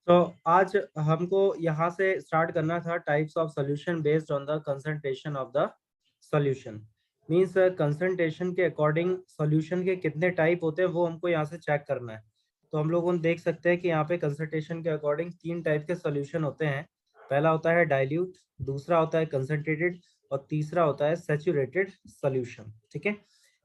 तो आज हमको यहाँ से स्टार्ट करना था types of solution based on the concentration of the solution. Means concentration के अकॉर्डिंग सॉल्यूशन के कितने टाइप होते हैं वो हमको यहाँ से चेक करना है। तो हम लोग देख सकते हैं कि यहाँ पे कंसंट्रेशन के अकॉर्डिंग 3 टाइप के सॉल्यूशन होते हैं। पहला होता है डाइल्यूट, दूसरा होता है कंसंट्रेटेड और तीसरा होता है सैचुरेटेड सॉल्यूशन। ठीक है,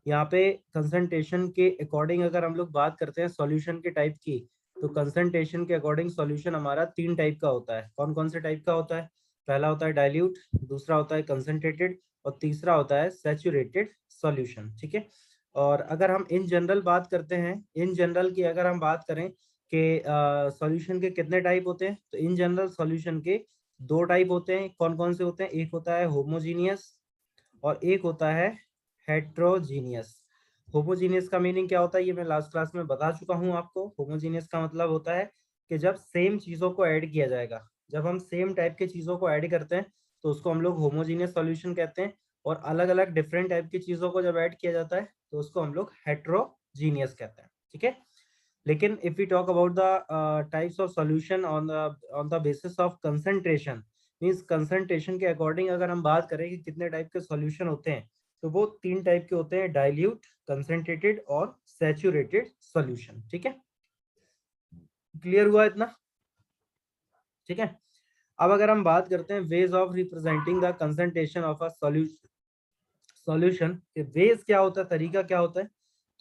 यहाँ पे कंसंट्रेशन के अकॉर्डिंग अगर हम लोग बात करते हैं सॉल्यूशन के टाइप की, तो कंसंट्रेशन के अकॉर्डिंग सॉल्यूशन हमारा 3 टाइप का होता है। कौन कौन से टाइप का होता है? पहला होता है डाइल्यूट, दूसरा होता है कंसंट्रेटेड और तीसरा होता है सैचुरेटेड सॉल्यूशन। ठीक है, और अगर हम इन जनरल बात करते हैं, इन जनरल की अगर हम बात करें कि सॉल्यूशन के कितने टाइप होते हैं, तो इन जनरल सॉल्यूशन के 2 टाइप होते हैं। कौन कौन से होते हैं? एक होता है होमोजीनियस और एक होता है हेट्रोजीनियस। होमोजीनियस का मीनिंग क्या होता है ये मैं लास्ट क्लास में बता चुका हूँ आपको। होमोजीनियस का मतलब होता है कि जब सेम चीजों को ऐड किया जाएगा, जब हम सेम टाइप के चीजों को ऐड करते हैं तो उसको हम लोग होमोजीनियस सॉल्यूशन कहते हैं। और अलग अलग डिफरेंट टाइप की चीजों को जब ऐड किया जाता है तो उसको हम लोग हेट्रोजीनियस कहते हैं। ठीक है, लेकिन if we talk about the types of solution on the basis of concentration, means concentration के अकॉर्डिंग अगर हम बात करें कि कितने टाइप के सॉल्यूशन होते हैं, तो वो 3 टाइप के होते हैं, डाइल्यूट, कंसंट्रेटेड और सैचुरेटेड सॉल्यूशन। ठीक है, क्लियर हुआ इतना? ठीक है, अब अगर हम बात करते हैं ways of representing the concentration of a solution के वेज क्या होता है, तरीका क्या होता है,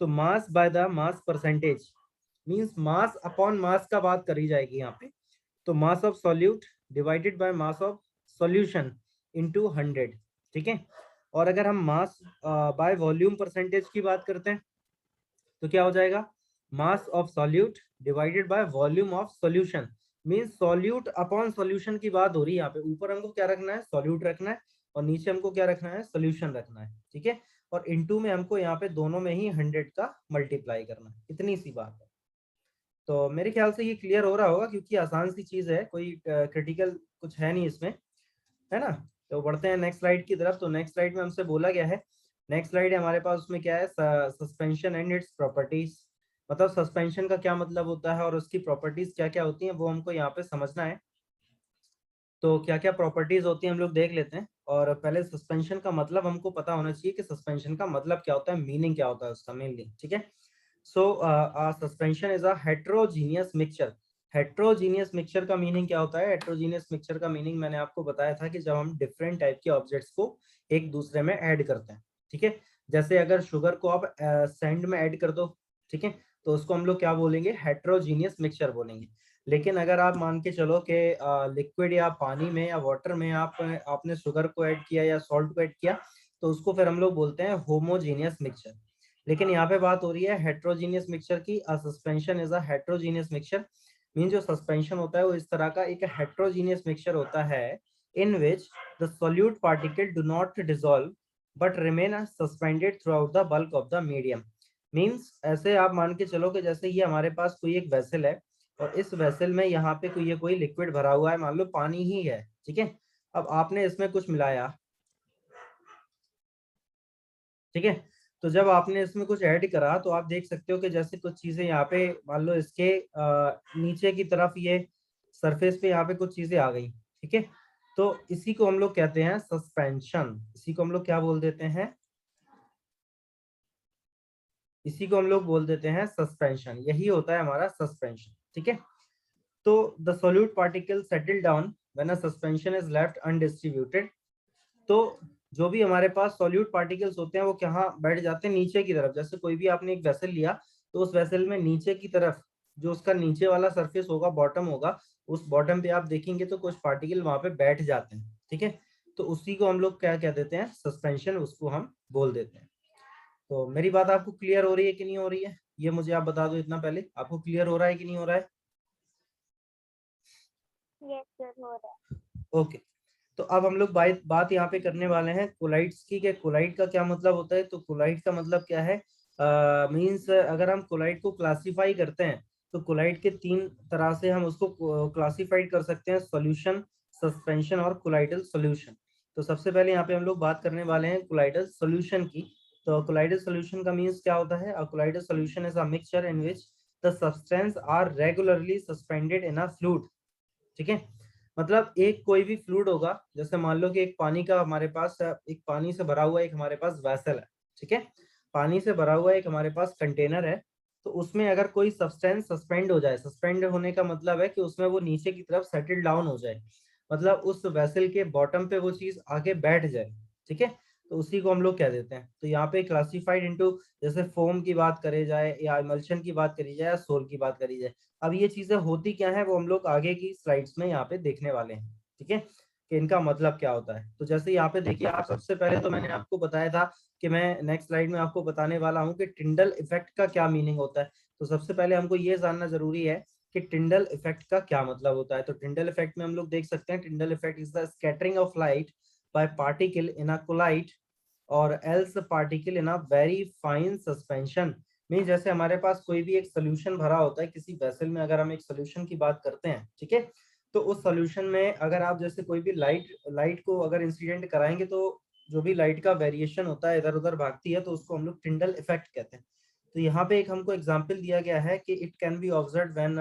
तो mass by the mass percentage, means mass upon mass का बात करी जाएगी यहाँ पे। तो mass of solute divided by mass of solution into 100। ठीक है, और अगर हम मास बाय वॉल्यूम परसेंटेज की बात करते हैं तो क्या हो जाएगा? Mass of solute divided by volume of solution, means solute upon solution की बात हो रही है यहाँ पे। ऊपर हमको क्या रखना है? सॉल्यूट रखना है, और नीचे हमको क्या रखना है? सॉल्यूशन रखना है। ठीक है, और इनटू में हमको यहाँ पे दोनों में ही 100 का मल्टीप्लाई करना है। इतनी सी बात है। तो मेरे ख्याल से ये क्लियर हो रहा होगा, क्योंकि आसान सी चीज है, कोई क्रिटिकल कुछ है नहीं इसमें, है ना। तो बढ़ते हैं नेक्स्ट स्लाइड की तरफ। तो नेक्स्ट स्लाइड में हमसे बोला गया है, नेक्स्ट स्लाइड है हमारे पास, उसमें क्या है? Suspension and its properties. मतलब सस्पेंशन का क्या मतलब होता है और उसकी प्रॉपर्टीज क्या क्या होती हैं वो हमको यहाँ पे समझना है। तो क्या क्या प्रॉपर्टीज होती हैं हम लोग देख लेते हैं। और पहले सस्पेंशन का मतलब हमको पता होना चाहिए कि सस्पेंशन का मतलब क्या होता है, मीनिंग क्या होता है उसका मेनली। ठीक है, so suspension is a heterogeneous mixture. Heterogeneous mixture का मीनिंग क्या होता है? हेट्रोजीनियस मिक्सचर का मीनिंग मैंने आपको बताया था कि जब हम डिफरेंट टाइप के ऑब्जेक्ट्स को एक दूसरे में ऐड करते हैं। ठीक है, जैसे अगर शुगर को आप सैंड में ऐड कर दो, ठीक है, तो उसको हम लोग क्या बोलेंगे? हेट्रोजीनियस मिक्सचर बोलेंगे। लेकिन अगर आप मान के चलो कि लिक्विड या पानी में या वाटर में आपने शुगर को ऐड किया या सॉल्ट को ऐड किया, तो उसको फिर हम लोग बोलते हैं होमोजीनियस मिक्सचर। लेकिन यहाँ पे बात हो रही है हेट्रोजीनियस मिक्सचर की। Suspension is a heterogeneous mixture, mean जो सस्पेंशन होता है वो इस तरह का एक हेट्रोजीनियस मिक्सचर होता है in which the solute particle do not dissolve but remain suspended throughout the bulk of the medium. Means ऐसे आप मान के चलो कि जैसे ये हमारे पास कोई एक वेसल है, और इस वेसल में यहाँ पे कोई लिक्विड भरा हुआ है, मान लो पानी ही है। ठीक है, अब आपने इसमें कुछ मिलाया, ठीक है, तो जब आपने इसमें कुछ ऐड करा तो आप देख सकते हो कि जैसे कुछ चीजें यहाँ पे मान लो इसके नीचे की तरफ ये सरफेस पे यहाँ पे कुछ चीजें आ गई। ठीक है, तो इसी को हम लोग कहते हैं सस्पेंशन। इसी को हम लोग क्या बोल देते हैं? इसी को हम लोग बोल देते हैं सस्पेंशन। यही होता है हमारा सस्पेंशन। ठीक है, तो the solute particle settle down when a suspension is left undistributed. तो जो भी हमारे पास सॉल्यूट पार्टिकल्स होते हैं वो कहाँ बैठ जाते हैं? नीचे की तरफ। जैसे कोई भी आपने एक वेसल लिया, तो उस वेसल में नीचे की तरफ जो उसका नीचे वाला सरफेस होगा, बॉटम होगा, उस बॉटम पे आप देखेंगे तो कुछ पार्टिकल वहां पे बैठ जाते हैं। ठीक है, तो उसी को हम लोग क्या कह देते हैं? सस्पेंशन, उसको हम बोल देते हैं। तो मेरी बात आपको क्लियर हो रही है कि नहीं हो रही है? ये मुझे आप बता दो इतना पहले, आपको क्लियर हो रहा है कि नहीं हो रहा है? यस सर, हो रहा है। ओके, तो अब हम लोग बात यहाँ पे करने वाले हैं कोलाइड्स की। कि कोलाइड का क्या मतलब होता है? तो कोलाइड का मतलब क्या है? मींस अगर हम कोलाइड को क्लासिफाई करते हैं तो कोलाइड के 3 तरह से हम उसको क्लासिफाइड कर सकते हैं: सॉल्यूशन, सस्पेंशन और कोलाइडल सॉल्यूशन। तो सबसे पहले यहाँ पे हम लोग बात करने वाले हैं कोलाइडल सॉल्यूशन की। तो कोलाइडल सॉल्यूशन का मींस क्या होता है? Colloidal solution is a mixture in which the substance are regularly suspended in a fluid. ठीक है, मतलब एक कोई भी फ्लूइड होगा, जैसे मान लो कि एक पानी का हमारे पास, एक पानी से भरा हुआ एक हमारे पास वेसल है। ठीक है, पानी से भरा हुआ एक हमारे पास कंटेनर है, तो उसमें अगर कोई सब्सटेंस सस्पेंड हो जाए, सस्पेंड होने का मतलब है कि उसमें वो नीचे की तरफ सेटल डाउन हो जाए, मतलब उस वेसल के बॉटम पे वो चीज आके बैठ जाए। ठीक है, तो उसी को हम लोग कह देते हैं। तो यहाँ पे क्लासिफाइड इनटू, जैसे फोम की बात करी जाए या इमल्शन की बात करी जाए या सोल की बात करी जाए। अब ये चीजें होती क्या है वो हम लोग आगे की स्लाइड्स में यहाँ पे देखने वाले हैं। ठीक है, कि इनका मतलब क्या होता है। तो जैसे यहाँ पे देखिए, आप सबसे पहले तो मैंने आपको बताया था कि मैं नेक्स्ट स्लाइड में आपको बताने वाला हूँ कि टिंडल इफेक्ट का क्या मीनिंग होता है। तो सबसे पहले हमको ये जानना जरूरी है कि टिंडल इफेक्ट का क्या मतलब होता है। तो टिंडल इफेक्ट में हम लोग देख सकते हैं, Tyndall effect is the scattering of light by particle in a colloid or else particle in a very fine suspension. Mean जैसे हमारे पास कोई भी एक सोल्यूशन भरा होता है किसी वेसल में, अगर हम एक सोल्यूशन की बात करते हैं, ठीक है, तो उस सोल्यूशन में अगर आप जैसे कोई भी लाइट को अगर इंसिडेंट कराएंगे, तो जो भी लाइट का वेरिएशन होता है, इधर उधर भागती है, तो उसको हम लोग टिंडल इफेक्ट कहते हैं। तो यहाँ पे एक हमको एग्जाम्पल दिया गया है कि it can B observe when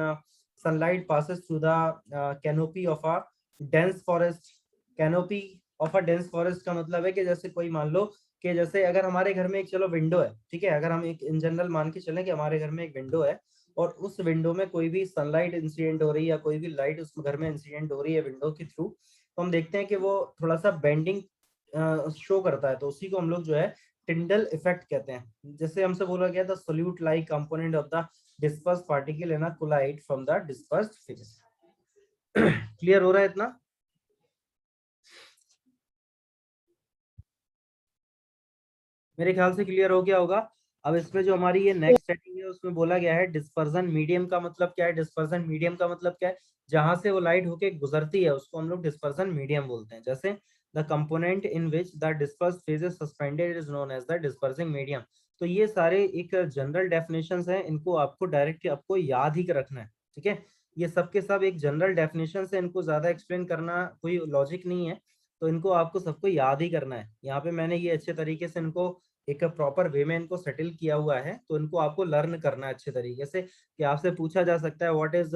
sunlight passes through the canopy of a dense forest. Canopy of a dense forest का मतलब है कि जैसे कोई मान लो कि जैसे अगर हमारे घर में एक चलो विंडो है, ठीक है, अगर हम एक इन जनरल मान के चलें कि हमारे घर में एक विंडो है और उस विंडो में कोई भी सनलाइट इंसिडेंट हो रही है या कोई भी लाइट उस घर में इंसिडेंट हो रही है विंडो के थ्रू, तो हम देखते हैं कि वो थोड़ा सा बेंडिंग शो करता है, तो उसी को हम लोग जो है टिंडल इफेक्ट कहते हैं। जैसे हमसे बोला गया था solute like component of the disperse particle in a colloid from the dispersed phase. Clear हो रहा है इतना? मेरे ख्याल से क्लियर हो गया होगा। अब इसमें जो हमारी ये नेक्स्ट सेटिंग है उसमें बोला गया है डिस्पर्जन मीडियम का मतलब क्या है। डिस्पर्जन मीडियम का मतलब क्या है, जहां से वो लाइट होके गुजरती है उसको हम लोग डिस्पर्जन मीडियम बोलते हैं। जैसे the component in which the disperse phase is suspended is known as the dispersing medium. तो ये सारे एक जनरल डेफिनेशंस हैं, इनको आपको डायरेक्ट आपको याद ही रखना है। ठीक है, ये सब के सब एक जनरल डेफिनेशन है, इनको ज्यादा एक्सप्लेन करना कोई लॉजिक नहीं है, तो इनको आपको सबको याद ही करना है। यहाँ पे मैंने ये अच्छे तरीके से इनको एक प्रॉपर वे में इनको सेटल किया हुआ है, तो इनको आपको लर्न करना है अच्छे तरीके से, कि आपसे पूछा जा सकता है what is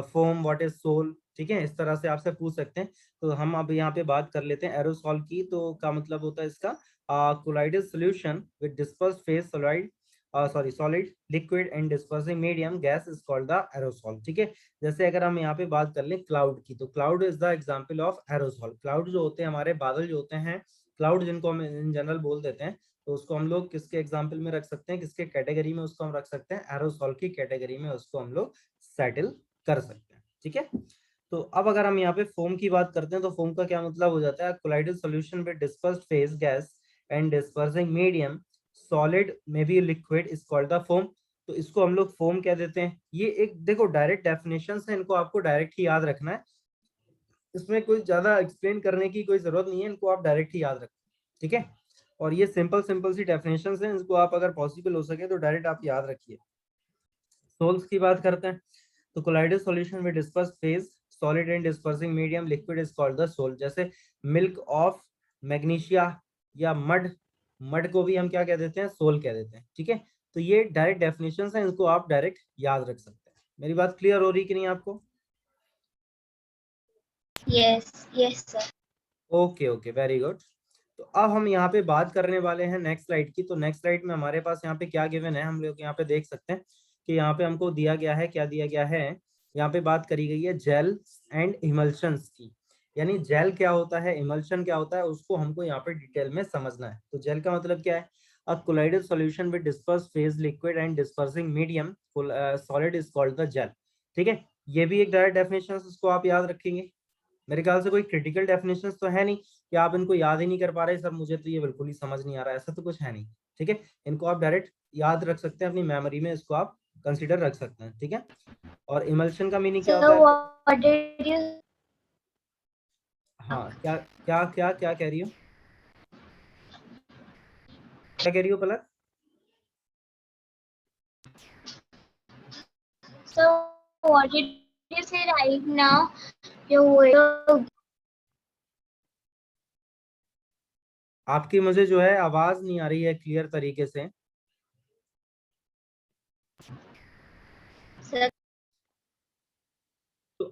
foam, what is sol. ठीक है, इस तरह से आपसे पूछ सकते हैं। तो हम अब यहाँ पे बात कर लेते हैं एरोसॉल की। तो क्या मतलब होता है इसका, colloidal solution with dispersed phase solid, sorry solid liquid and dispersing medium gas is called the aerosol. ठीक है, जैसे अगर हम यहाँ पे बात कर लें क्लाउड की, तो cloud is the example of aerosol. Cloud जो होते हैं हमारे बादल जो होते हैं, क्लाउड जिनको हम इन जनरल बोल देते हैं, तो उसको हम लोग किसके एग्जाम्पल में रख सकते हैं, किसके कैटेगरी में उसको हम रख सकते हैं, एरोसॉल की कैटेगरी में उसको हम लोग सेटल कर सकते हैं। ठीक है, तो अब अगर हम यहाँ पे फोम की बात करते हैं, तो फोम का क्या मतलब हो जाता है, colloidal solution with dispersed phase gas and dispersing medium solid may be liquid is called the foam. तो इसको हम लोग फोम कह देते हैं। ये एक देखो डायरेक्ट डेफिनेशन है, इनको आपको डायरेक्ट ही याद रखना है, इसमें कोई ज्यादा एक्सप्लेन करने की कोई जरूरत नहीं है, इनको आप डायरेक्ट ही याद रखें। ठीक है, और ये सिंपल सिंपल सी डेफिनेशंस हैं, इसको आप अगर पॉसिबल हो सके तो डायरेक्ट आप याद रखिए। सोल्स की बात करते हैं, तो colloidal solution with disperse phase solid and dispersing medium liquid is called the sol. जैसे मिल्क ऑफ मैग्नीशिया या मड, मड को भी हम क्या कह देते हैं, सोल कह देते हैं। ठीक है, तो ये डायरेक्ट डेफिनेशंस हैं, इनको आप डायरेक्ट याद रख सकते हैं। मेरी बात क्लियर हो रही कि नहीं आपको? Yes yes sir. Okay okay, very good. तो अब हम यहाँ पे बात करने वाले हैं नेक्स्ट स्लाइड की। तो नेक्स्ट स्लाइड में हमारे पास यहाँ पे क्या गिवन है, हम लोग यहाँ पे देख सकते हैं कि यहाँ पे हमको दिया गया है, क्या दिया गया है, यहाँ पे बात करी गई है जेल एंड इमल्शंस की। यानी जेल क्या होता है, इमल्शन क्या होता है, उसको हमको यहाँ पे डिटेल में समझना है। तो जेल का मतलब क्या है, a colloidal solution with disperse phase liquid and dispersing medium solid is called the gel. ठीक है, ये भी एक डायरेक्ट डेफिनेशन, इसको आप याद रखेंगे। मेरे ख्याल से कोई क्रिटिकल डेफिनेशंस तो है नहीं कि आप इनको याद ही नहीं कर पा रहे, सर मुझे तो ये बिल्कुल ही समझ नहीं आ रहा है, ऐसा तो कुछ है नहीं। ठीक है, इनको आप डायरेक्ट याद रख सकते हैं अपनी मेमोरी में, इसको आप कंसीडर रख सकते हैं। ठीक है, और इमल्शन का मीनिंग क्या सर होता है? व्हाट डिड यू हाँ, क्या क्या क्या क्या कह रही हो, क्या कह रही हो पलक? सर व्हाट डिड यू से राइट नाउ यू आपकी मुझे जो है आवाज नहीं आ रही है क्लियर तरीके से।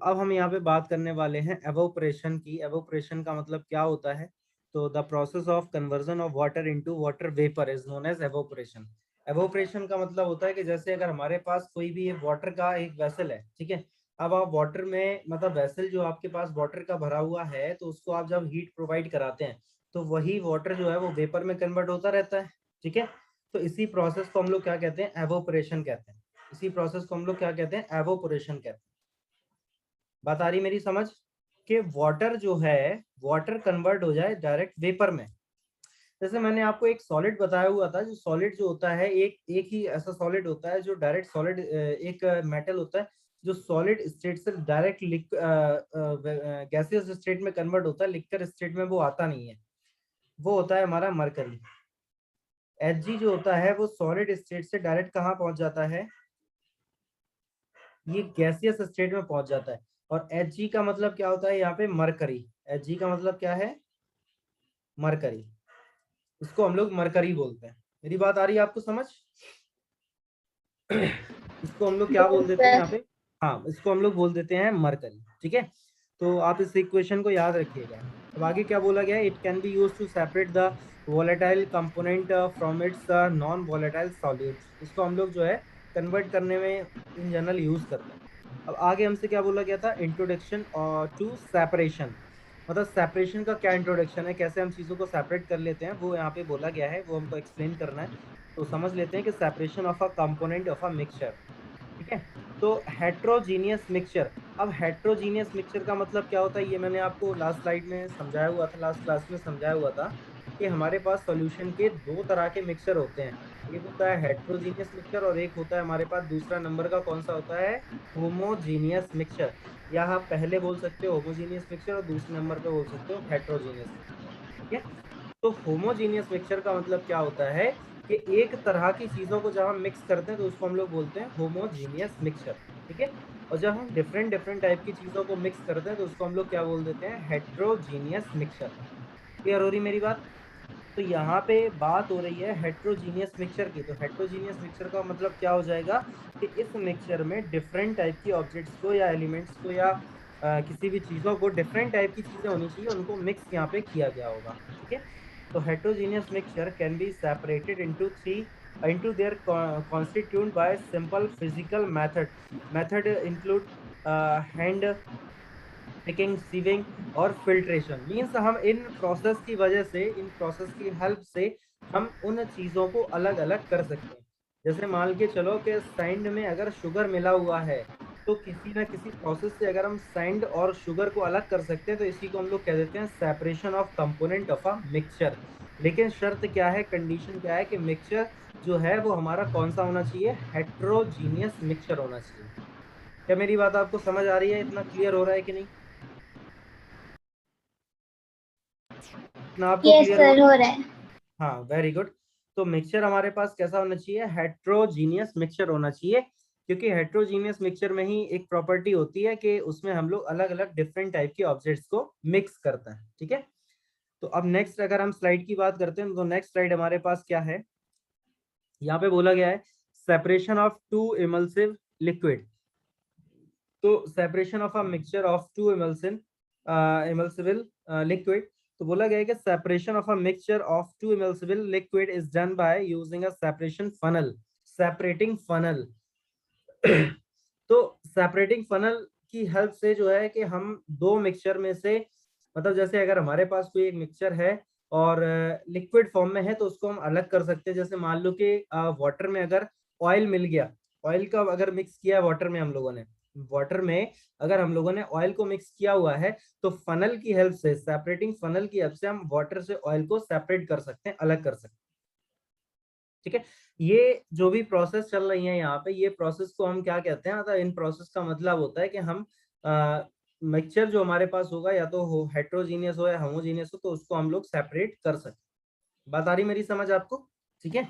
अब हम यहाँ पे बात करने वाले हैं एवोपरेशन की। एवोपरेशन का मतलब क्या होता है? तो the process of conversion of water into water vapour is known as evaporation. Evaporation का मतलब होता है कि जैसे अगर हमारे पास कोई भी वाटर का एक वेसल है, ठीक है, अब आप वाटर में मतलब वेसल जो आपके पास वाटर का भरा हुआ है, तो उसको आप जब हीट प्रोवाइड कराते हैं तो वही वाटर जो है वो वेपर में कन्वर्ट होता रहता है, ठीक है। तो इसी प्रोसेस को हम लोग क्या कहते हैं? एवोपरेशन कहते हैं। इसी प्रोसेस को हम लोग क्या कहते हैं? एवोपरेशन कहते हैं। बात आ रही मेरी समझ? कि वाटर जो है वाटर कन्वर्ट हो जाए डायरेक्ट वेपर में। जैसे मैंने आपको एक सॉलिड बताया हुआ था, जो सॉलिड जो होता है एक एक ही ऐसा सॉलिड होता है जो डायरेक्ट सॉलिड, एक मेटल होता है जो सॉलिड स्टेट से डायरेक्ट गैसियस स्टेट में कन्वर्ट होता है, लिक्विड स्टेट में वो आता नहीं है। वो होता है हमारा मरकरी। Hg जो होता है वो सॉलिड स्टेट से डायरेक्ट कहाँ पहुंच जाता है? ये गैसियस स्टेट में पहुंच जाता है। और Hg का मतलब क्या होता है यहाँ पे? मरकरी। Hg का मतलब क्या है? मरकरी। इसको हम लोग मरकरी बोलते हैं। मेरी बात आ रही है आपको समझ? इसको हम लोग क्या बोल देते हैं यहाँ पे? हाँ, इसको हम लोग बोल देते हैं मरकरी, ठीक है। तो आप इस इक्वेशन को याद रखिएगा। अब आगे क्या बोला गया है? It can be use to separate the volatile component from its non volatile solute. इसको हम लोग जो है कन्वर्ट करने में इन जनरल यूज करते हैं। अब आगे हमसे क्या बोला गया था? Introduction to separation. मतलब सेपरेशन का क्या इंट्रोडक्शन है, कैसे हम चीजों को सेपरेट कर लेते हैं, वो यहाँ पे बोला गया है, वो हमको एक्सप्लेन करना है। तो समझ लेते हैं कि separation of a component of a mixture, ठीक है। तो हेट्रोजीनियस मिक्सचर। अब हेट्रोजीनियस मिक्सचर का मतलब क्या होता है? ये मैंने आपको लास्ट स्लाइड में समझाया हुआ था, लास्ट क्लास में समझाया हुआ था कि हमारे पास सॉल्यूशन के दो तरह के मिक्सचर होते हैं। एक होता है हेट्रोजीनियस मिक्सचर और एक होता है हमारे पास दूसरा नंबर का कौन सा होता है? Homogeneous mixture. या आप पहले बोल सकते हो होमोजीनियस मिक्सचर और दूसरे नंबर पे बोल सकते हो हेट्रोजीनियस मिक्सचर, ठीक है। तो होमोजीनियस मिक्सचर का मतलब क्या होता है कि एक तरह की चीजों को जब हम मिक्स करते हैं तो उसको हम लोग बोलते हैं होमोजीनियस मिक्सचर, ठीक है। और जब हम डिफरेंट डिफरेंट टाइप की चीजों को मिक्स करते हैं तो उसको हम लोग क्या बोल देते हैं? Heterogeneous mixture. क्लियर हो रही मेरी बात? तो यहाँ पे बात हो रही है हेट्रोजीनियस मिक्सचर की। तो हेट्रोजीनियस मिक्सचर का मतलब क्या हो जाएगा कि इस मिक्सचर में डिफरेंट टाइप की ऑब्जेक्ट्स को या एलिमेंट्स को या किसी भी चीजों को, डिफरेंट टाइप की चीजें होनी चाहिए, उनको मिक्स यहाँ पे किया गया होगा, ठीक है। तो heterogeneous mixture can be separated into their constituent by simple physical method include hand picking, sieving और फिल्ट्रेशन। मींस हम इन प्रोसेस की वजह से, इन प्रोसेस की हेल्प से हम उन चीजों को अलग अलग कर सकते हैं। जैसे मान के चलो कि सैंड में अगर शुगर मिला हुआ है, तो किसी ना किसी प्रोसेस से अगर हम सैंड और शुगर को अलग कर सकते हैं तो इसी को हम लोग कह देते हैं separation of component of a mixture. लेकिन शर्त क्या है, कंडीशन क्या है कि मिक्सचर जो है वो हमारा कौन सा होना चाहिए? हेट्रोजीनियस मिक्सचर होना चाहिए। क्या मेरी बात आपको समझ आ रही है? इतना क्लियर हो रहा है कि नहीं? इतना आपको यस क्लियर हो? सर, हो रहा है। हाँ, वेरी गुड। तो मिक्सचर हमारे पास कैसा होना चाहिए? हेट्रोजीनियस मिक्सचर होना चाहिए, क्योंकि हेट्रोजीनियस मिक्सचर में ही एक प्रॉपर्टी होती है कि उसमें हम लोग अलग अलग डिफरेंट टाइप के ऑब्जेक्ट्स को मिक्स करते हैं, ठीक है। तो अब नेक्स्ट अगर हम स्लाइड की बात करते हैं तो नेक्स्ट स्लाइड हमारे पास क्या है? यहाँ पे बोला गया है separation of two emulsive liquid. तो separation of a mixture of two immiscible liquid. तो बोला गया है कि separation of a mixture of two immiscible liquid is done by using a separation funnel, separating funnel. तो सेपरेटिंग फनल की help से जो है कि हम दो मिक्सचर में से, मतलब जैसे अगर हमारे पास कोई एक मिक्सचर है और लिक्विड फॉर्म में है तो उसको हम अलग कर सकते हैं। जैसे मान लो कि वाटर में अगर ऑयल मिल गया, ऑयल का अगर मिक्स किया है वाटर में हम लोगों ने, वाटर में अगर हम लोगों ने ऑयल को मिक्स किया हुआ है, तो फनल की हेल्प से, सेपरेटिंग फनल की हेल्प से हम वाटर से ऑयल को सेपरेट कर सकते हैं, अलग कर सकते हैं, ठीक है। ये जो भी प्रोसेस चल रही है यहाँ पे, ये प्रोसेस को हम क्या कहते हैं? मतलब इन प्रोसेस का मतलब होता है कि हम मिक्सचर जो हमारे पास होगा या तो हो हेट्रोजीनियस हो या होमोजीनियस हो, तो उसको हम लोग सेपरेट कर सकते। बात आ रही मेरी समझ आपको? ठीक है।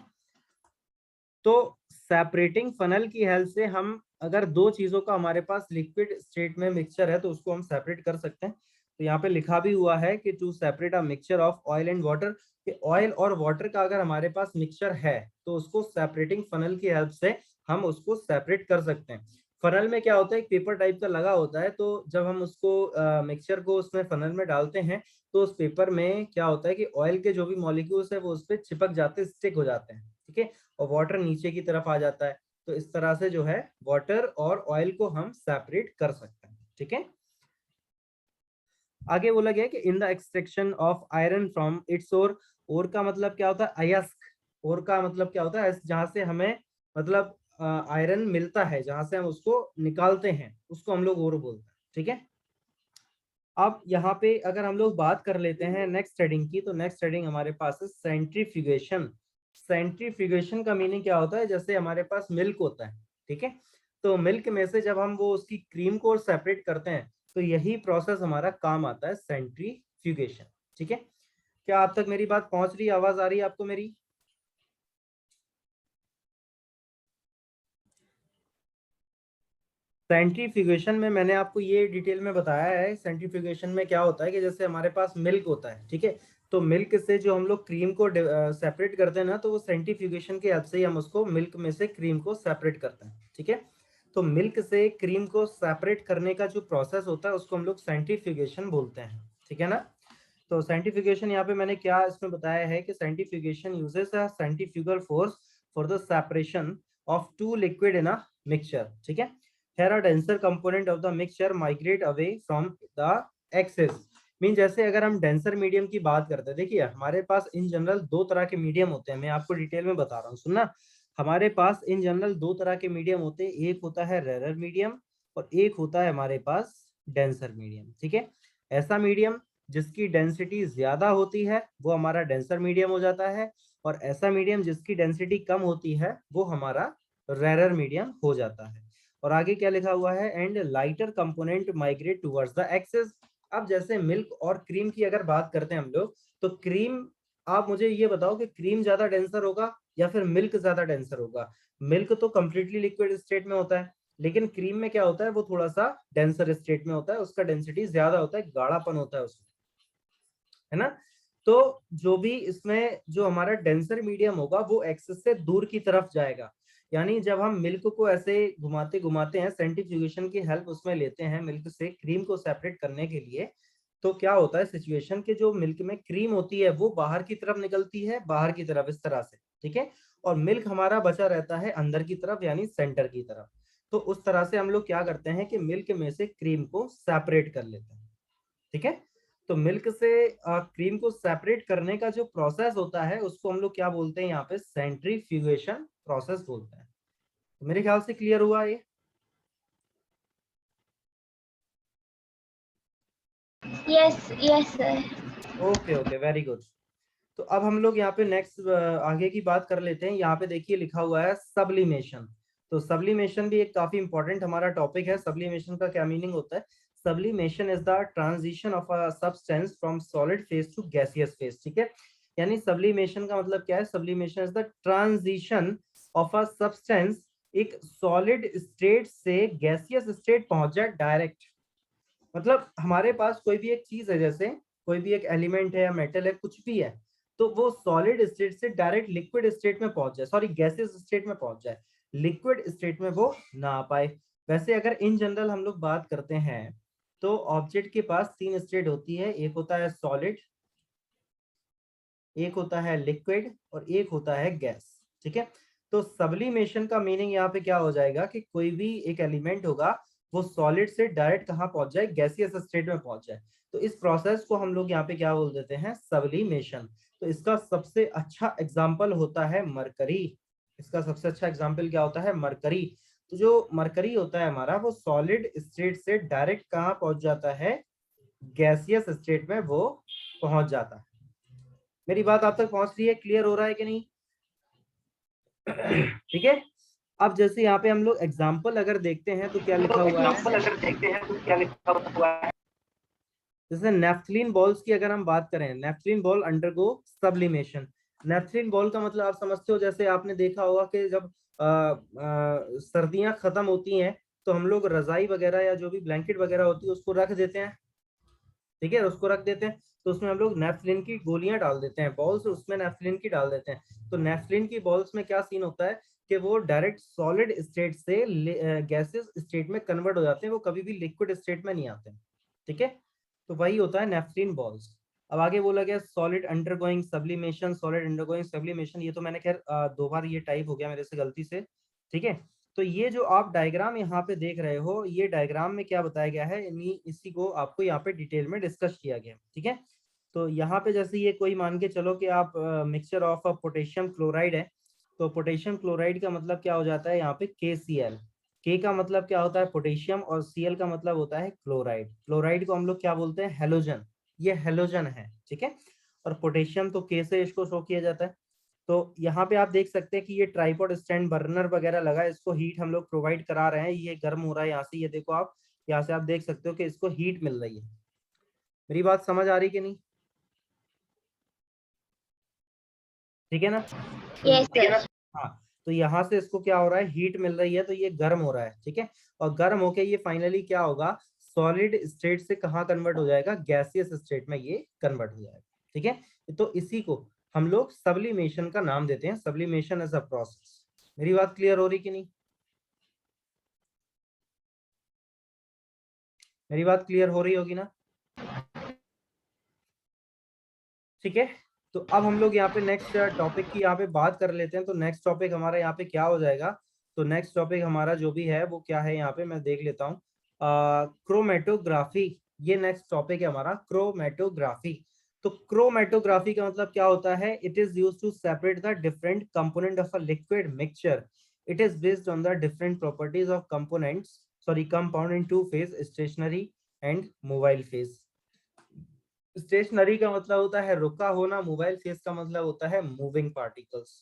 तो सेपरेटिंग फनल की हेल्प से हम अगर दो चीजों का हमारे पास लिक्विड स्टेट में मिक्सचर है तो उसको हम सेपरेट कर सकते हैं। तो यहाँ पे लिखा भी हुआ है कि to separate a mixture of oil and water, कि ऑयल और वाटर का अगर हमारे पास मिक्सचर है तो उसको सेपरेटिंग फनल की हेल्प से हम उसको सेपरेट कर सकते हैं। फनल में क्या होता है, एक पेपर टाइप का लगा होता है, तो जब हम उसको मिक्सचर को उसमें फनल में डालते हैं तो उस पेपर में क्या होता है कि ऑयल के जो भी मॉलिक्यूल्स है वो उस पर चिपक जाते हैं, स्टिक हो जाते हैं, ठीक है, और वाटर नीचे की तरफ आ जाता है। तो इस तरह से जो है वाटर और ऑयल को हम सेपरेट कर सकते हैं, ठीक है। आगे बोला गया कि in the extraction of iron from its ore का मतलब क्या होता है, अयस्क। ओर का मतलब क्या होता है, जहां से हमें मतलब आयरन मिलता है, जहां से हम उसको निकालते हैं उसको हम लोग ओर बोलते हैं, ठीक है। अब यहाँ पे अगर हम लोग बात कर लेते हैं नेक्स्ट हेडिंग की, तो नेक्स्ट हेडिंग हमारे पास है सेंट्रीफ्यूगेशन। सेंट्रीफ्यूगेशन का मीनिंग क्या होता है, जैसे हमारे पास मिल्क होता है, ठीक है, तो मिल्क में से जब हम वो उसकी क्रीम को सेपरेट करते हैं तो यही प्रोसेस हमारा काम आता है, सेंट्रीफ्यूगेशन, ठीक है। क्या आप तक मेरी बात पहुंच रही है, आवाज आ रही है आपको मेरी? सेंट्रीफ्यूगेशन में मैंने आपको ये डिटेल में बताया है, सेंट्रीफ्यूगेशन में क्या होता है कि जैसे हमारे पास मिल्क होता है, ठीक है, तो मिल्क से जो हम लोग क्रीम को सेपरेट करते हैं ना, तो वो सेंट्रीफ्यूगेशन के हेल्प से ही हम उसको मिल्क में से क्रीम को सेपरेट करते हैं, ठीक है। तो मिल्क से क्रीम को सेपरेट करने का जो प्रोसेस होता है उसको हम लोग सेंट्रीफ्यूगेशन बोलते हैं, ठीक है ना। तो साइंटिफिकेशन यहाँ पे मैंने क्या इसमें बताया है कि centrifugation uses a centrifugal force for the separation of two liquid in a mixture, ठीक है। Here a denser component of the mixture migrate away from the axis। Mean जैसे अगर हम डेंसर मीडियम की बात करते हैं, देखिए हमारे पास इन जनरल दो तरह के मीडियम होते हैं, मैं आपको डिटेल में बता रहा हूँ, सुनना। हमारे पास इन जनरल दो तरह के मीडियम होते हैं, एक होता है रेरर मीडियम और एक होता है हमारे पास डेंसर मीडियम, ठीक है। ऐसा मीडियम जिसकी डेंसिटी ज्यादा होती है वो हमारा डेंसर मीडियम हो जाता है, और ऐसा मीडियम जिसकी डेंसिटी कम होती है वो हमारा रेरर मीडियम हो जाता है। और आगे क्या लिखा हुआ है, and lighter component migrate towards the axis. अब जैसे मिल्क और क्रीम की अगर बात करते हैं हम लोग, तो क्रीम, आप मुझे ये बताओ कि क्रीम ज्यादा डेंसर होगा या फिर मिल्क ज्यादा डेंसर होगा? मिल्क तो कंप्लीटली लिक्विड स्टेट में होता है, लेकिन क्रीम में क्या होता है, वो थोड़ा सा डेंसर स्टेट में होता है, उसका डेंसिटी ज्यादा होता है, गाढ़ापन होता है उसमें, है ना। तो जो भी इसमें जो हमारा डेंसर मीडियम होगा वो एक्सेस से दूर की तरफ जाएगा। यानी जब हम मिल्क को ऐसे घुमाते घुमाते हैं, सेंट्रीफ्यूगेशन की हेल्प उसमें लेते हैं मिल्क से क्रीम को सेपरेट करने के लिए, तो क्या होता है सिचुएशन के जो मिल्क में क्रीम होती है वो बाहर की तरफ निकलती है, बाहर की तरफ इस तरह से, ठीक है, और मिल्क हमारा बचा रहता है अंदर की तरफ यानी सेंटर की तरफ। तो उस तरह से हम लोग क्या करते हैं कि मिल्क में से क्रीम को सेपरेट कर लेते हैं, ठीक है। तो मिल्क से क्रीम को सेपरेट करने का जो प्रोसेस होता है उसको हम लोग क्या बोलते हैं, यहाँ पे सेंट्रीफ्यूगेशन प्रोसेस बोलते हैं। तो मेरे ख्याल से क्लियर हुआ ये। Yes yes sir. Okay okay, very good. तो अब हम लोग यहाँ पे नेक्स्ट आगे की बात कर लेते हैं। यहाँ पे देखिए लिखा हुआ है सब्लिमेशन। तो सब्लिमेशन भी एक काफी इंपॉर्टेंट हमारा टॉपिक है। सब्लिमेशन का क्या मीनिंग होता है? Sublimation is the transition of a substance from solid phase two gaseous phase, ठीक है। यानी सब्लिमेशन का मतलब क्या है? Sublimation is the transition of a substance एक सॉलिड स्टेट से गैसियस स्टेट पहुंच जाए डायरेक्ट। मतलब हमारे पास कोई भी एक चीज है, जैसे कोई भी एक एलिमेंट है या मेटल है, कुछ भी है, तो वो सॉलिड स्टेट से डायरेक्ट लिक्विड स्टेट में पहुंच जाए, सॉरी गैसियस स्टेट में पहुंच जाए, लिक्विड स्टेट में वो ना आ पाए। वैसे अगर इन जनरल हम लोग बात करते हैं तो ऑब्जेक्ट के पास तीन स्टेट होती है, एक होता है सॉलिड, एक होता है लिक्विड और एक होता है गैस, ठीक है। तो सब्लिमेशन का मीनिंग यहाँ पे क्या हो जाएगा कि कोई भी एक एलिमेंट होगा वो सॉलिड से डायरेक्ट कहाँ पहुंच जाए, गैसियस स्टेट में पहुंच जाए। तो इस प्रोसेस को हम लोग यहाँ पे क्या बोल देते हैं, सब्लिमेशन। तो इसका सबसे अच्छा एग्जाम्पल होता है मरकरी। इसका सबसे अच्छा एग्जाम्पल क्या होता है? मरकरी। तो जो मरकरी होता है हमारा, वो सॉलिड स्टेट से डायरेक्ट कहाँ पहुंच जाता है, गैसियस स्टेट में वो पहुंच जाता है। मेरी बात आप तक पहुंच रही है? क्लियर हो रहा है कि नहीं? ठीक है। अब जैसे यहाँ पे हम लोग एग्जाम्पल अगर देखते हैं तो क्या लिखा हुआ है, एग्जाम्पल अगर देखते हैं तो क्या लिखा हुआ है? जैसे नेफ्थलीन बॉल्स की अगर हम बात करें, naphthalene ball undergo sublimation. Naphthalene ball का मतलब आप समझते हो, जैसे आपने देखा होगा कि जब सर्दियां खत्म होती हैं तो हम लोग रजाई वगैरह या जो भी ब्लैंकेट वगैरह होती है उसको रख देते हैं, ठीक है, उसको रख देते हैं, तो उसमें हम लोग नेफ्थलीन की गोलियां डाल देते हैं, बॉल्स उसमें नेफ्थलीन की डाल देते हैं। तो नेफ्थलीन की बॉल्स में क्या सीन होता है कि वो डायरेक्ट सॉलिड स्टेट से गैसेस स्टेट में कन्वर्ट हो जाते हैं, वो कभी भी लिक्विड स्टेट में नहीं आते। ठीक है, तो वही होता है नेफ्थलीन बॉल्स। अब आगे बोला गया solid undergoing sublimation, solid undergoing sublimation, ये तो मैंने खैर 2 बार ये टाइप हो गया मेरे से गलती से। ठीक है, तो ये जो आप डायग्राम यहाँ पे देख रहे हो, ये डायग्राम में क्या बताया गया है, इसी को आपको यहाँ पे डिटेल में डिस्कस किया गया। ठीक है, तो यहाँ पे जैसे ये कोई मान के चलो कि आप मिक्सचर ऑफ पोटेशियम क्लोराइड है, तो पोटेशियम क्लोराइड का मतलब क्या हो जाता है यहाँ पे KCl। के का मतलब क्या होता है पोटेशियम, और Cl का मतलब होता है क्लोराइड। क्लोराइड को हम लोग क्या बोलते हैं, हेलोजन। ये हेलोजन है। ठीक है, और पोटेशियम तो K से इसको शो किया जाता है। तो यहाँ पे आप देख सकते हैं कि ये ट्राइपॉड स्टैंड बर्नर वगैरह लगा है, इसको हीट हम लोग प्रोवाइड करा रहे हैं, ये गर्म हो रहा है यहाँ से। ये देखो आप यहाँ से आप देख सकते हो कि इसको हीट मिल रही है। मेरी बात समझ आ रही कि नहीं? ठीक है ना? Yes sir. हाँ, तो यहाँ से इसको क्या हो रहा है, हीट मिल रही है, तो ये गर्म हो रहा है। ठीक है, और गर्म होके ये फाइनली क्या होगा, सॉलिड स्टेट से कहाँ कन्वर्ट हो जाएगा, गैसियस स्टेट में ये कन्वर्ट हो जाएगा। ठीक है, तो इसी को हम लोग सब्लिमेशन का नाम देते हैं, सब्लिमेशन एज अ प्रोसेस। मेरी बात क्लियर हो रही कि नहीं? मेरी बात क्लियर हो रही होगी ना? ठीक है, तो अब हम लोग यहाँ पे नेक्स्ट टॉपिक की यहाँ पे बात कर लेते हैं। तो नेक्स्ट टॉपिक हमारा यहाँ पे क्या हो जाएगा, तो नेक्स्ट टॉपिक हमारा जो भी है वो क्या है, यहाँ पे मैं देख लेता हूँ, क्रोमेटोग्राफी। ये नेक्स्ट टॉपिक है हमारा, क्रोमेटोग्राफी। तो क्रोमेटोग्राफी का मतलब क्या होता है, it is use to separate the different component of a liquid mixture. It is based on the different properties of components, sorry compound in two phase, stationary and mobile phase. Stationary का मतलब होता है रुका होना, mobile phase का मतलब होता है मूविंग पार्टिकल्स।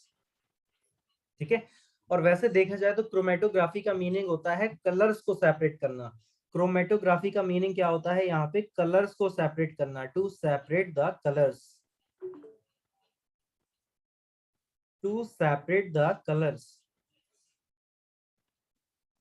ठीक है, और वैसे देखा जाए तो क्रोमेटोग्राफी का मीनिंग होता है कलर्स को सेपरेट करना। क्रोमेटोग्राफी का मीनिंग क्या होता है, यहाँ पे कलर्स को सेपरेट करना, to separate the colours, to separate the colours.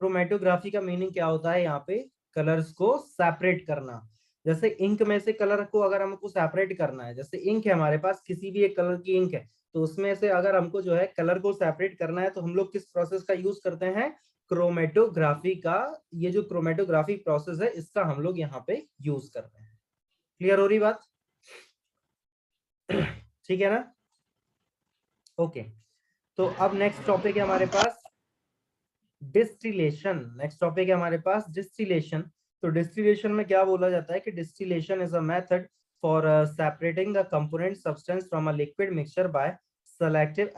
Chromatography का मीनिंग क्या होता है, यहाँ पे कलर्स को सेपरेट करना। जैसे इंक में से कलर को अगर हमको सेपरेट करना है, जैसे इंक है हमारे पास, किसी भी एक कलर की इंक है, तो उसमें से अगर हमको जो है कलर को सेपरेट करना है, तो हम लोग किस प्रोसेस का यूज करते हैं, क्रोमेटोग्राफी का। ये जो क्रोमेटोग्राफी प्रोसेस है, इसका हम लोग यहाँ पे यूज करते हैं। क्लियर हो रही बात? ठीक है ना? ओके, तो अब नेक्स्ट टॉपिक है हमारे पास डिस्टिलेशन। नेक्स्ट टॉपिक है हमारे पास डिस्टिलेशन। तो डिस्टिलेशन में क्या बोला जाता है कि distillation is a method for separating the component substance from a liquid mixture by selective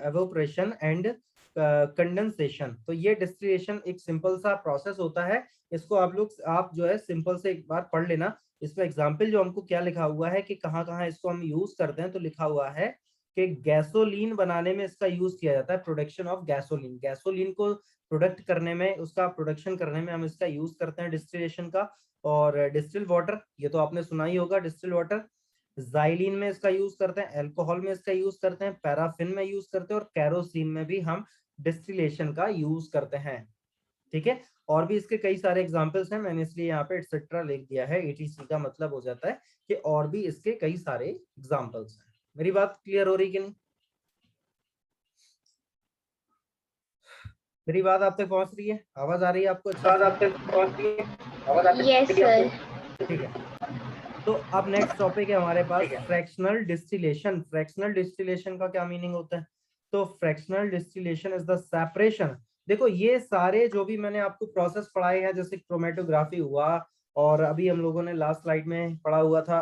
evaporation and condensation. तो ये डिस्टिलेशन एक सिंपल सा प्रोसेस होता है। इसको आप जो है सिंपल से एक बार पढ़ लेना। इसमें एग्जाम्पल जो हमको क्या लिखा हुआ है कि कहाँ कहाँ इसको हम यूज करते हैं, तो लिखा हुआ है कि गैसोलीन बनाने में इसका यूज किया जाता है, प्रोडक्शन ऑफ गैसोलीन। गैसोलीन को प्रोडक्ट करने में, उसका प्रोडक्शन करने में हम इसका यूज करते हैं डिस्टिलेशन का। और डिस्टिल वाटर, ये तो आपने सुना ही होगा, डिस्टिल वाटर। जाइलिन में इसका यूज करते हैं, अल्कोहल में इसका यूज करते हैं, पैराफिन में यूज करते हैं, और कैरोसिन में भी हम डिस्टिलेशन का यूज करते हैं। ठीक है, और भी इसके कई सारे एग्जांपल्स हैं, मैंने इसलिए यहाँ पे एटसेट्रा लिख दिया है। एटीसी का मतलब हो जाता है कि और भी इसके कई सारे एग्जांपल्स हैं। मेरी बात क्लियर हो रही कि नहीं? मेरी बात आप तक पहुंच रही है? आवाज आ रही है आपको अच्छे बात से? आप तक पहुंच रही है? आवाज आ रही है? Yes sir. ठीक है, तो अब नेक्स्ट टॉपिक है हमारे पास फ्रैक्शनल डिस्टिलेशन। फ्रैक्शनल डिस्टिलेशन का क्या मीनिंग होता है? तो fractional distillation is the separation. देखो ये सारे जो भी मैंने आपको प्रोसेस पढ़ाए हैं, जैसे क्रोमेटोग्राफी हुआ, और अभी हम लोगों ने लास्ट स्लाइड में पढ़ा हुआ था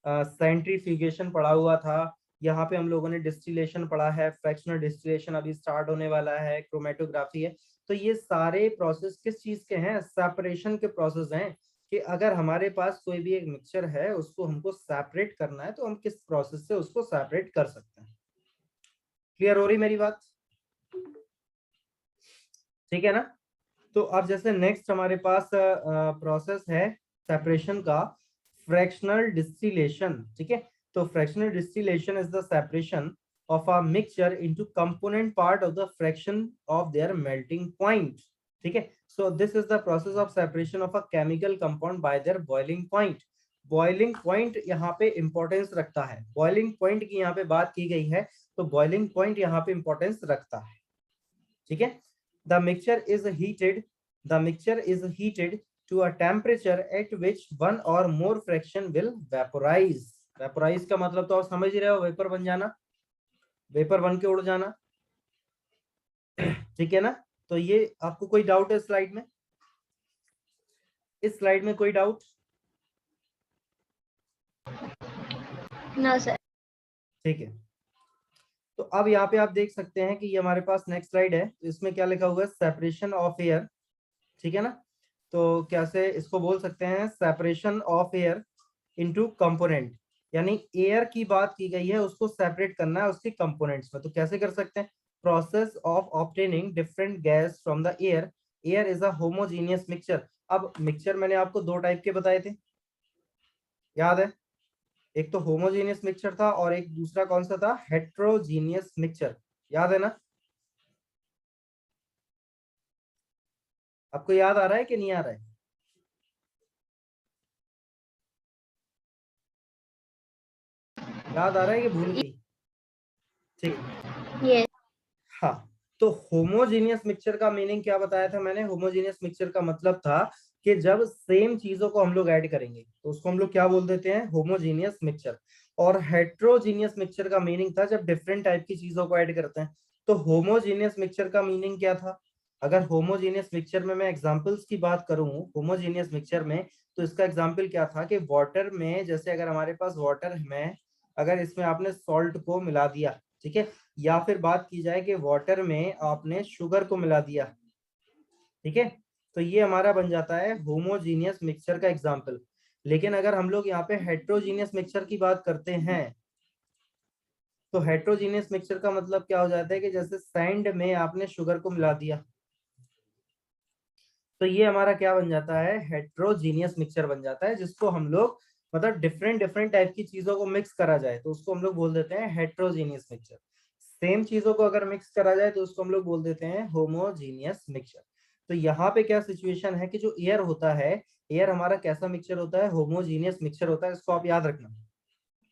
सेंट्रीफ्यूगेशन पढ़ा हुआ था, यहाँ पे हम लोगों ने डिस्टिलेशन पढ़ा है, फ्रैक्शनल डिस्टिलेशन अभी स्टार्ट होने वाला है, क्रोमेटोग्राफी है। तो ये सारे प्रोसेस किस चीज के हैं? सेपरेशन के प्रोसेस हैं, कि अगर हमारे पास कोई भी एक मिक्सचर है, उसको हमको सेपरेट करना है, तो हम किस प्रोसेस से उसको सेपरेट कर सकते हैं। क्लियर हो रही मेरी बात? ठीक है ना? तो अब जैसे नेक्स्ट हमारे पास प्रोसेस है सेपरेशन का, फ्रैक्शनल डिस्टिलेशन। ठीक है, तो fractional distillation is the separation of a mixture into component part of the fraction of their melting point. ठीक है, so this is the process of separation of a chemical compound by their boiling point. boiling point यहाँ पे importance रखता है, boiling point की यहाँ पे बात की गई है, तो boiling point यहाँ पे इंपॉर्टेंस रखता है। ठीक है। The mixture is heated to a temperature at which one or more fraction will vaporise. Vaporise का मतलब तो आप समझ ही रहे हो, वेपर बन जाना, वेपर बन के उड़ जाना, ठीक है ना। तो ये आपको कोई डाउट है स्लाइड में? इस स्लाइड में कोई डाउट? No sir. ठीक है, तो अब यहाँ पे आप देख सकते हैं कि ये हमारे पास नेक्स्ट स्लाइड है, तो इसमें क्या लिखा हुआ है, सेपरेशन ऑफ एयर, ठीक है ना। तो कैसे इसको बोल सकते हैं, separation of air into component, यानी एयर की बात की गई है, उसको सेपरेट करना है उसके कंपोनेंट्स में। तो कैसे कर सकते हैं, process of obtaining different gas from the air, air is a homogeneous mixture. अब मिक्सचर मैंने आपको दो टाइप के बताए थे, याद है, एक तो होमोजीनियस मिक्सचर था और एक दूसरा कौन सा था, हेट्रोजीनियस मिक्सचर, याद है ना। आपको याद आ रहा है कि नहीं आ रहा है? याद आ रहा है कि भूल गई? ठीक, यस। हाँ। तो होमोजीनियस मिक्सचर का मीनिंग क्या बताया था मैंने, होमोजीनियस मिक्सचर का मतलब था कि जब सेम चीजों को हम लोग ऐड करेंगे तो उसको हम लोग क्या बोल देते हैं, होमोजीनियस मिक्सचर। और हेट्रोजीनियस मिक्सचर का मीनिंग था जब डिफरेंट टाइप की चीजों को ऐड करते हैं। तो होमोजीनियस मिक्सचर का मीनिंग क्या था, अगर होमोजीनियस मिक्सचर में मैं एग्जांपल्स की बात करूं होमोजीनियस मिक्सचर में, तो इसका एग्जांपल क्या था कि वाटर में, जैसे अगर हमारे पास वाटर में, अगर इसमें आपने सॉल्ट को मिला दिया, ठीक है, या फिर बात की जाए कि वाटर में आपने शुगर को मिला दिया, ठीक है, तो ये हमारा बन जाता है होमोजीनियस मिक्सचर का एग्जांपल। लेकिन अगर हम लोग यहाँ पे हेट्रोजीनियस मिक्सचर की बात करते हैं, तो हेट्रोजीनियस मिक्सचर का मतलब क्या हो जाता है कि जैसे सैंड में आपने शुगर को मिला दिया, तो ये हमारा क्या बन जाता है, हेट्रोजीनियस मिक्सचर बन जाता है, जिसको हम लोग मतलब डिफरेंट डिफरेंट टाइप की चीजों को मिक्स करा जाए तो उसको हम लोग बोल देते हैं हेट्रोजीनियस मिक्सचर। सेम चीजों को अगर मिक्स करा जाए तो उसको हम लोग बोल देते हैं होमोजीनियस मिक्सचर। तो यहाँ पे क्या सिचुएशन है कि जो एयर होता है, एयर हमारा कैसा मिक्सचर होता है, होमोजीनियस मिक्सचर होता है, इसको आप याद रखना,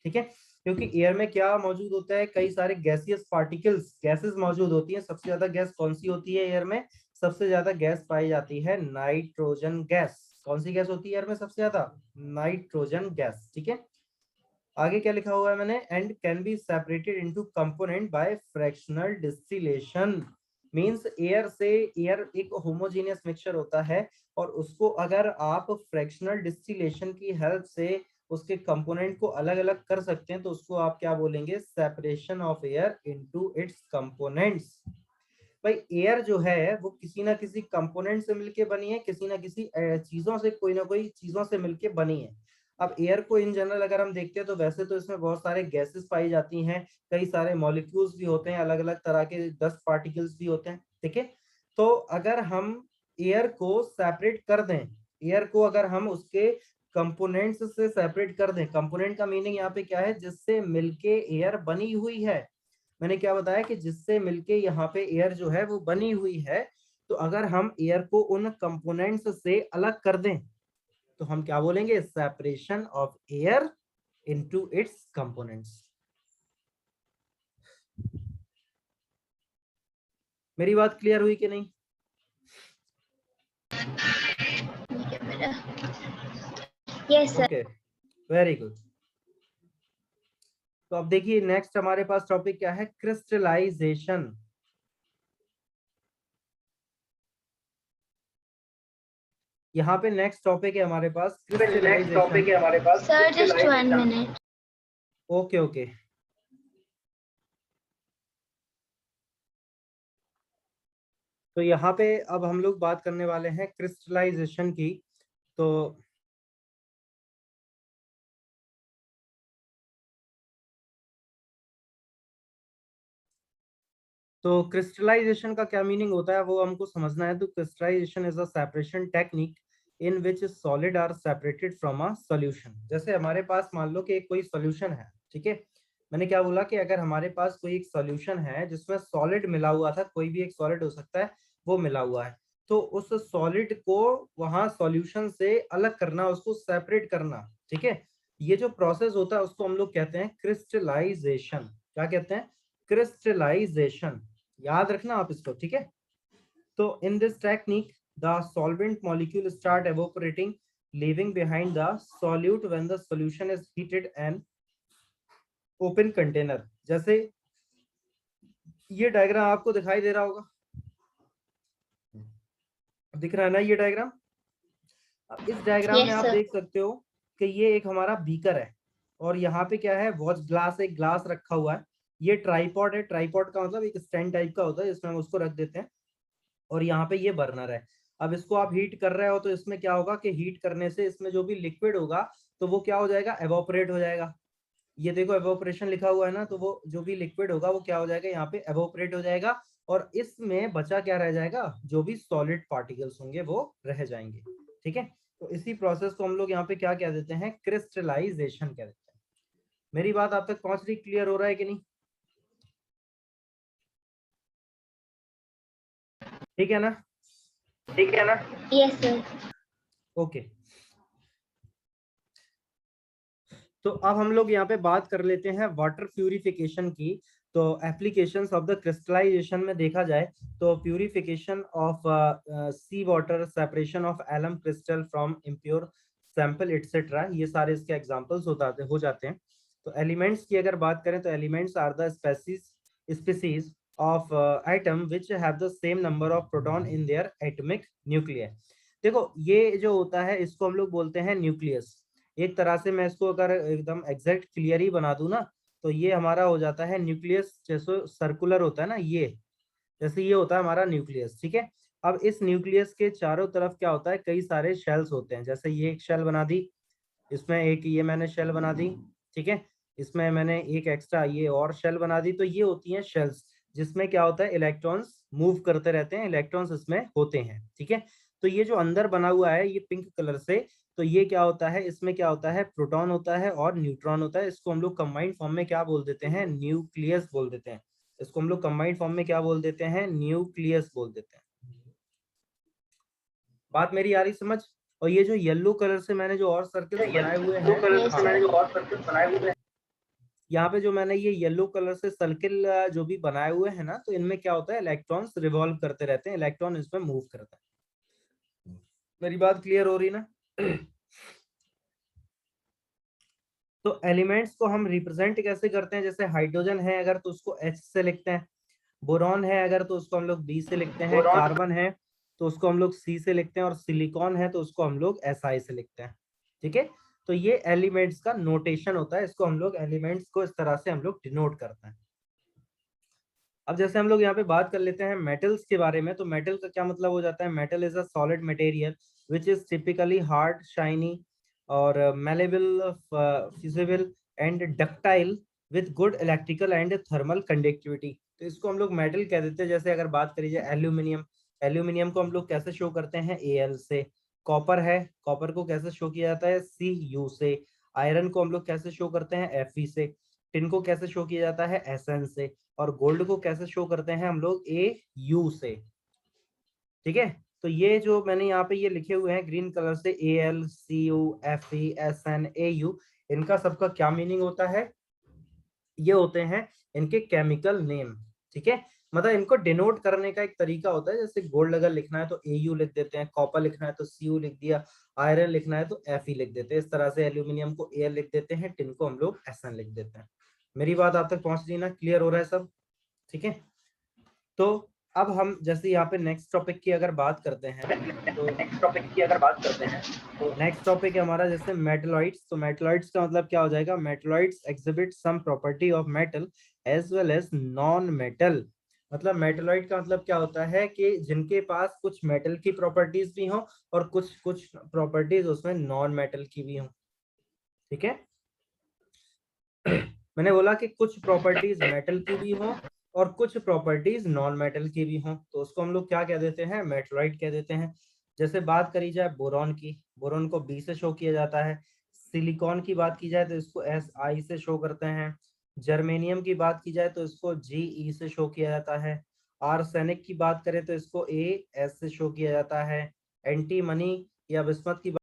ठीक है। क्योंकि एयर में क्या मौजूद होता है, कई सारे गैसियस पार्टिकल्स, गैसेस मौजूद होती हैं। सबसे ज्यादा गैस कौन सी होती है एयर में, सबसे ज्यादा गैस पाई जाती है नाइट्रोजन गैस। कौन सी गैस होती है एयर में सबसे ज्यादा, नाइट्रोजन गैस, ठीक है। आगे क्या लिखा हुआ है मैंने, and can be separated into component by fractional distillation. Means air से, एयर एक होमोजेनियस मिक्सचर होता है और उसको अगर आप फ्रैक्शनल डिस्टिलेशन की हेल्प से उसके कंपोनेंट को अलग अलग कर सकते हैं तो उसको आप क्या बोलेंगे, separation of air into its components. भाई एयर जो है वो किसी ना किसी कंपोनेंट से मिलके बनी है, किसी ना किसी चीजों से, कोई ना कोई चीजों से मिलके बनी है। अब एयर को इन जनरल अगर हम देखते हैं तो वैसे तो इसमें बहुत सारे गैसेस पाई जाती हैं, कई सारे मॉलिक्यूल्स भी होते हैं, अलग अलग तरह के डस्ट पार्टिकल्स भी होते हैं, ठीक है। तो अगर हम एयर को सेपरेट कर दें, एयर को अगर हम उसके कंपोनेंट्स से सेपरेट कर दें, कंपोनेंट का मीनिंग यहाँ पे क्या है, जिससे मिलके एयर बनी हुई है। मैंने क्या बताया कि जिससे मिलके यहाँ पे एयर जो है वो बनी हुई है। तो अगर हम एयर को उन कंपोनेंट्स से अलग कर दें तो हम क्या बोलेंगे, separation of air into its components. मेरी बात क्लियर हुई कि नहीं? Yes sir. Okay, very good. तो अब देखिए नेक्स्ट हमारे पास टॉपिक क्या है, क्रिस्टलाइजेशन। यहाँ पे नेक्स्ट टॉपिक है हमारे पास crystallization. Sir just 1 minute. Okay okay. तो यहाँ पे अब हम लोग बात करने वाले हैं क्रिस्टलाइजेशन की। तो क्रिस्टलाइजेशन का क्या मीनिंग होता है वो हमको समझना है। तो crystallisation is a separation technique in which solid are separated from a solution. जैसे हमारे पास मान लो कि एक कोई सॉल्यूशन है, ठीक है। मैंने क्या बोला कि अगर हमारे पास कोई एक सॉल्यूशन है जिसमें सॉलिड मिला हुआ था, कोई भी एक सॉलिड हो सकता है, वो मिला हुआ है, तो उस सॉलिड को वहां सॉल्यूशन से अलग करना, उसको सेपरेट करना, ठीक है। ये जो प्रोसेस होता है उसको हम लोग कहते हैं क्रिस्टलाइजेशन। क्या कहते हैं, क्रिस्टलाइजेशन। याद रखना आप इसको, ठीक है। So in this technique, the solvent molecule start evaporating, leaving behind the solute when the solution is heated and open container. जैसे ये डायग्राम आपको दिखाई दे रहा होगा, दिख रहा है ना ये डायग्राम? अब इस डायग्राम में Yes, आप sir. देख सकते हो कि ये एक हमारा बीकर है और यहाँ पे क्या है, वॉच ग्लास, एक ग्लास रखा हुआ है। ये ट्राइपॉड है, ट्राइपॉड का मतलब एक स्टैंड टाइप का होता है जिसमें हम उसको रख देते हैं, और यहाँ पे ये बर्नर है। अब इसको आप हीट कर रहे हो तो इसमें क्या होगा कि हीट करने से इसमें जो भी लिक्विड होगा तो वो क्या हो जाएगा, एवोपरेट हो जाएगा। ये देखो एवोपरेशन लिखा हुआ है ना, तो वो जो भी लिक्विड होगा वो क्या हो जाएगा, यहाँ पे एवोपरेट हो जाएगा, और इसमें बचा क्या रह जाएगा, जो भी सॉलिड पार्टिकल्स होंगे वो रह जाएंगे। ठीक है, तो इसी प्रोसेस को हम लोग यहाँ पे क्या कह देते हैं, क्रिस्टलाइजेशन कह देते हैं। मेरी बात आप तक पहुंच रही, क्लियर हो रहा है कि नहीं? ठीक है ना? ठीक है ना? Yes, sir. ओके, तो अब हम लोग यहाँ पे बात कर लेते हैं वाटर प्यूरिफिकेशन की। तो एप्लीकेशंस ऑफ द क्रिस्टलाइजेशन में देखा जाए तो purification of sea water, separation of alum crystal from impure sample etcetera, ये सारे इसके एग्जांपल्स हो जाते हैं। तो एलिमेंट्स की अगर बात करें तो elements are the species of atom which have the same number of proton in their atomic nuclear. देखो ये जो होता है इसको हम लोग बोलते हैं न्यूक्लियस। एक तरह से मैं इसको अगर एकदम एग्जैक्ट क्लियर ही बना दूं ना, तो ये हमारा हो जाता है न्यूक्लियस, जैसे सर्कुलर होता है ना ये, जैसे ये होता है हमारा न्यूक्लियस। ठीक है, अब इस न्यूक्लियस के चारों तरफ क्या होता है, कई सारे शेल्स होते हैं। जैसे ये एक शेल बना दी, इसमें एक ये मैंने शेल बना दी, ठीक है, इसमें मैंने एक एक्स्ट्रा ये और शेल बना दी। तो ये होती हैं शेल्स, जिसमें क्या होता है, इलेक्ट्रॉन्स मूव करते रहते हैं, इलेक्ट्रॉन्स इसमें होते हैं। ठीक है, तो ये जो अंदर बना हुआ है ये पिंक कलर से, तो ये क्या होता है, इसमें क्या होता है, प्रोटॉन होता है और न्यूट्रॉन होता है। इसको हम लोग कंबाइंड फॉर्म में क्या बोल देते हैं, न्यूक्लियस बोल देते हैं। इसको हम लोग कंबाइंड फॉर्म में क्या बोल देते हैं, न्यूक्लियस बोल देते हैं। बात मेरी आ रही समझ? और ये जो येलो कलर से मैंने जो और सर्कल्स बनाए हुए हैं, यहाँ पे जो मैंने ये येलो कलर से सर्किल जो भी बनाए हुए हैं ना, तो इनमें क्या होता है, इलेक्ट्रॉन्स रिवॉल्व करते रहते हैं, इलेक्ट्रॉन इसमें मूव करता है। मेरी बात क्लियर हो रही ना? तो एलिमेंट्स को हम रिप्रेजेंट कैसे करते हैं, जैसे हाइड्रोजन है अगर तो उसको H से लिखते हैं, बोरॉन है अगर तो उसको हम लोग B से लिखते हैं, कार्बन है तो उसको हम लोग C से लिखते हैं, और सिलिकॉन है तो उसको हम लोग Si से लिखते हैं। ठीक है, तो ये एलिमेंट्स का नोटेशन होता है, इसको हम लोग एलिमेंट्स को इस तरह से हम लोग डिनोट करते हैं। अब जैसे हम लोग यहाँ पे बात कर लेते हैं मेटल्स के बारे में, तो मेटल का क्या मतलब हो जाता है, metal is a solid material which is typically hard, shiny और malleable, fusible and ductile with good electrical and thermal conductivity. तो इसको हम लोग मेटल कह देते हैं। जैसे अगर बात करी जाए एल्यूमिनियम, एल्यूमिनियम को हम लोग कैसे शो करते हैं, Al से। कॉपर है, कॉपर को कैसे शो किया जाता है, Cu से। आयरन को हम लोग कैसे शो करते हैं, Fe से। टिन को कैसे शो किया जाता है, Sn से। और गोल्ड को कैसे शो करते हैं हम लोग, Au से। ठीक है, तो ये जो मैंने यहाँ पे ये लिखे हुए हैं ग्रीन कलर से, Al, Cu, Fe, Sn, Au, इनका सबका क्या मीनिंग होता है, ये होते हैं इनके केमिकल नेम। ठीक है, मतलब इनको डिनोट करने का एक तरीका होता है। जैसे गोल्ड अगर लिखना है तो Au लिख देते हैं, कॉपर लिखना है तो Cu लिख दिया, आयरन लिखना है तो Fe लिख देते हैं। इस तरह से एल्यूमिनियम को Al लिख देते हैं, टिन को हम लोग Sn लिख देते हैं। मेरी बात आप तक पहुंच रही ना, क्लियर हो रहा है सब? ठीक है, तो अब हम जैसे यहाँ पे नेक्स्ट टॉपिक की अगर बात करते हैं, तो नेक्स्ट टॉपिक है हमारा जैसे मेटलॉइड्स। तो मेटलॉइड्स का मतलब क्या हो जाएगा, metalloids exhibit some property of metal as well as non metal. मतलब मेटलॉइड का मतलब क्या होता है कि जिनके पास कुछ मेटल की प्रॉपर्टीज भी हो और कुछ कुछ प्रॉपर्टीज उसमें नॉन मेटल की भी हो। ठीक है, मैंने बोला कि कुछ प्रॉपर्टीज मेटल की भी हो और कुछ प्रॉपर्टीज नॉन मेटल की भी हो, तो उसको हम लोग क्या कह देते हैं, मेटलॉइड कह देते हैं। जैसे बात करी जाए बोरॉन की, बोरॉन को B से शो किया जाता है। सिलिकॉन की बात की जाए तो इसको Si से शो करते हैं। जर्मेनियम की बात की जाए तो इसको Ge से शो किया जाता है। आर्सेनिक की बात करें तो इसको As से शो किया जाता है। एंटीमनी या बिस्मथ की